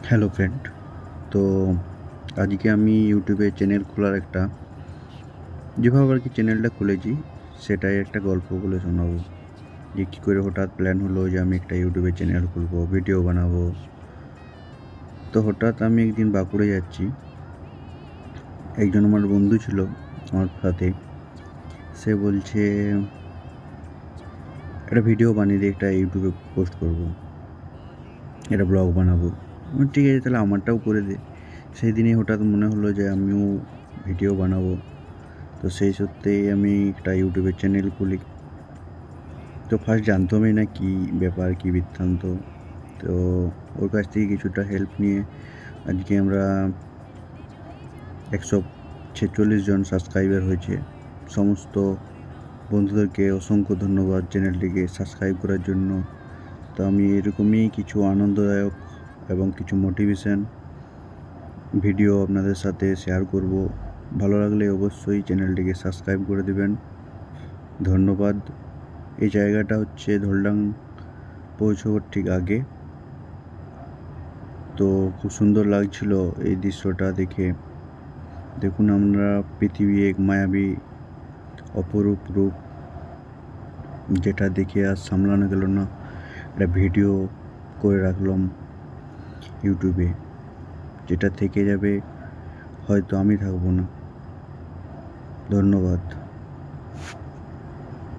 Hello friend. তো আজকে আমি ইউটিউবে চ্যানেল খোলার যেভাবে আর কি চ্যানেলটা খুলেছি সেটাই একটা গল্প বলে শোনাবো। যে কী করে হঠাৎ প্ল্যান হলো যে আমি একটা ইউটিউবে চ্যানেল খুলবো, ভিডিও বানাবো। তো হঠাৎ আমি একদিন বাঁকুড়ে যাচ্ছি, একজন আমার বন্ধু ছিল আমার সাথে। সে বলছে একটা ভিডিও বানিয়ে দিয়ে একটা ইউটিউবে পোস্ট করব, একটা ব্লগ বানাবো। ঠিক আছে, তাহলে আমারটাও করে দে। সেই দিনই হঠাৎ মনে হলো যে আমিও ভিডিও বানাবো। তো সেই সূত্রেই আমি একটা ইউটিউবের চ্যানেল খুলি। তো ফার্স্ট জানতামই না কী ব্যাপার, কী বৃত্তান্ত। তো ওর কাছ থেকে কিছুটা হেল্প নিয়ে আজকে আমরা 146 জন সাবস্ক্রাইবার হয়েছে। সমস্ত বন্ধুদেরকে অসংখ্য ধন্যবাদ চ্যানেলটিকে সাবস্ক্রাইব করার জন্য। তো আমি এরকমই কিছু আনন্দদায়ক এবং কিছু মোটিভেশন ভিডিও আপনাদের সাথে শেয়ার করব। ভালো লাগলে অবশ্যই চ্যানেলটিকে সাবস্ক্রাইব করে দেবেন। ধন্যবাদ। এই জায়গাটা হচ্ছে ধলডাং পৌঁছাবার ঠিক আগে। তো খুব সুন্দর লাগছিল এই দৃশ্যটা দেখে। দেখুন, আমরা পৃথিবী এক মায়াবী অপরূপ রূপ, যেটা দেখে আর সামলানো গেল না। একটা ভিডিও করে রাখলাম ইউটিউবে, যেটা থেকে যাবে, হয়তো আমি থাকবো না। ধন্যবাদ।